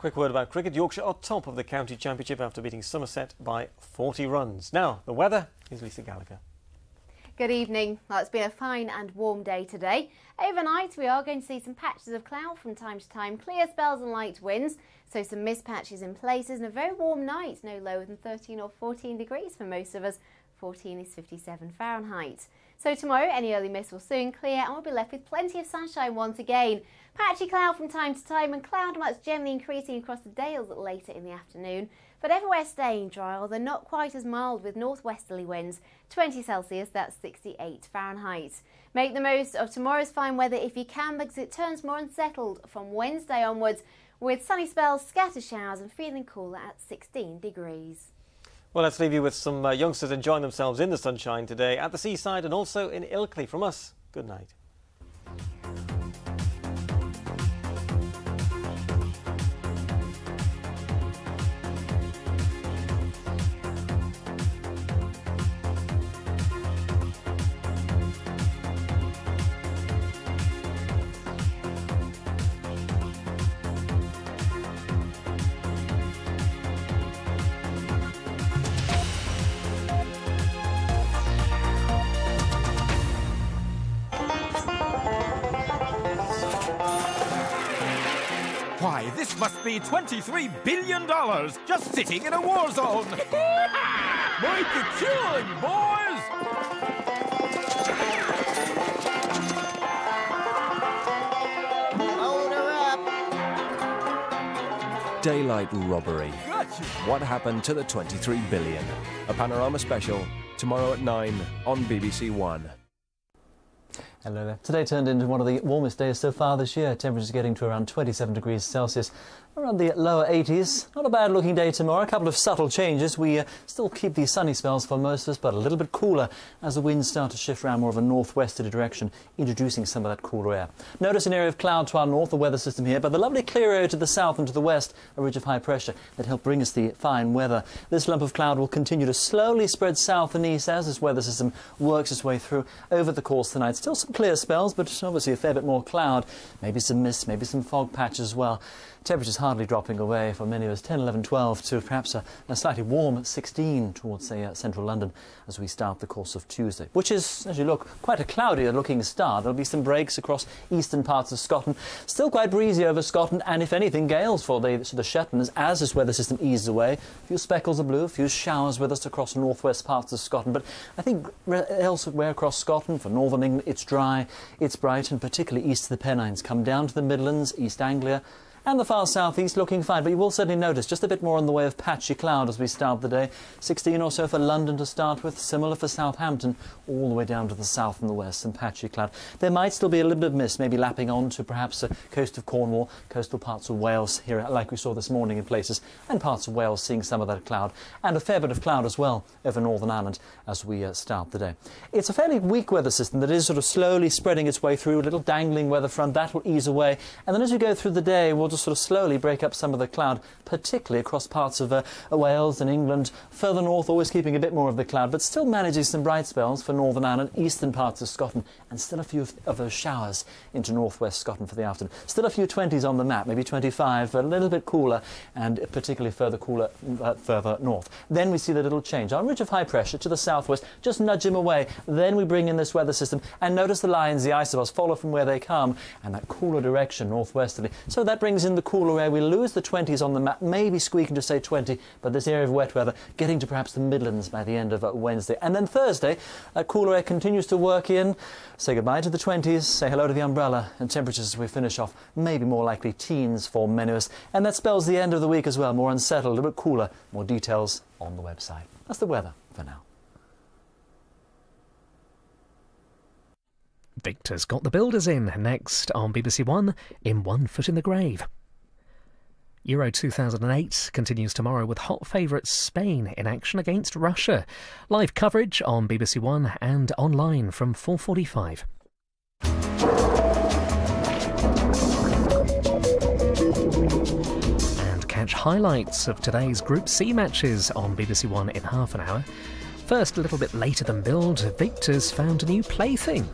Quick word about cricket. Yorkshire are top of the county championship after beating Somerset by 40 runs. Now, the weather is Lisa Gallagher. Good evening. Well, it's been a fine and warm day today. Overnight, we are going to see some patches of cloud from time to time, clear spells and light winds, so some mist patches in places, and a very warm night, no lower than 13 or 14 degrees for most of us. 14 is 57 Fahrenheit. So tomorrow, any early mist will soon clear and we'll be left with plenty of sunshine once again. Patchy cloud from time to time and cloud amounts generally increasing across the Dales later in the afternoon. But everywhere staying dry, although not quite as mild with northwesterly winds. 20 Celsius, that's 68 Fahrenheit. Make the most of tomorrow's fine weather if you can, because it turns more unsettled from Wednesday onwards, with sunny spells, scattered showers and feeling cooler at 16 degrees. Well, let's leave you with some youngsters enjoying themselves in the sunshine today at the seaside and also in Ilkley. From us, good night. Why, this must be $23 billion just sitting in a war zone! Make a killing, boys! Hold her up! Daylight robbery. Gotcha. What happened to the 23 billion? A panorama special tomorrow at 9 on BBC One. Hello there. Today turned into one of the warmest days so far this year. Temperatures getting to around 27 degrees Celsius, around the lower 80s. Not a bad looking day tomorrow. A couple of subtle changes. We still keep these sunny spells for most of us, but a little bit cooler as the winds start to shift around more of a northwesterly direction, introducing some of that cooler air. Notice an area of cloud to our north, the weather system here, but the lovely clear area to the south and to the west, a ridge of high pressure that help bring us the fine weather. This lump of cloud will continue to slowly spread south and east as this weather system works its way through over the course of the night. Still some clear spells, but obviously a fair bit more cloud, maybe some mist, maybe some fog patches as well. Temperatures hardly dropping away for many of us, 10, 11, 12 to perhaps a slightly warm 16 towards, say, central London as we start the course of Tuesday, which is, as you look, quite a cloudier looking start. There'll be some breaks across eastern parts of Scotland. Still quite breezy over Scotland, and if anything, gales for the Shetlands as this weather system eases away. A few speckles of blue, a few showers with us across northwest parts of Scotland. But I think elsewhere across Scotland, for northern England, it's dry, it's bright, and particularly east of the Pennines. Come down to the Midlands, East Anglia, and the far southeast looking fine, but you will certainly notice just a bit more in the way of patchy cloud as we start the day. 16 or so for London to start with, similar for Southampton, all the way down to the south and the west, some patchy cloud. There might still be a little bit of mist, maybe lapping on to perhaps the coast of Cornwall, coastal parts of Wales here, like we saw this morning in places, and parts of Wales seeing some of that cloud, and a fair bit of cloud as well over Northern Ireland as we start the day. It's a fairly weak weather system that is sort of slowly spreading its way through, a little dangling weather front, that will ease away, and then as we go through the day, we'll just sort of slowly break up some of the cloud, particularly across parts of Wales and England. Further north, always keeping a bit more of the cloud, but still managing some bright spells for Northern Ireland, eastern parts of Scotland, and still a few of those showers into northwest Scotland for the afternoon. Still a few 20s on the map, maybe 25, but a little bit cooler, and particularly further cooler further north. Then we see the little change. Our ridge of high pressure to the southwest, just nudge him away. Then we bring in this weather system, and notice the lines, the isobars follow from where they come, and that cooler direction northwesterly. So that brings in the cooler air. We lose the 20s on the map, maybe squeaking to say 20, but this area of wet weather getting to perhaps the Midlands by the end of Wednesday. And then Thursday, that cooler air continues to work in. Say goodbye to the 20s, say hello to the umbrella, and temperatures as we finish off, maybe more likely teens for many of us. And that spells the end of the week as well, more unsettled, a little bit cooler. More details on the website. That's the weather for now. Victor's got the builders in next on BBC One in One Foot in the Grave. Euro 2008 continues tomorrow with hot favourites Spain in action against Russia. Live coverage on BBC One and online from 4:45. And catch highlights of today's Group C matches on BBC One in half an hour. First, a little bit later than billed, Victor's found a new plaything.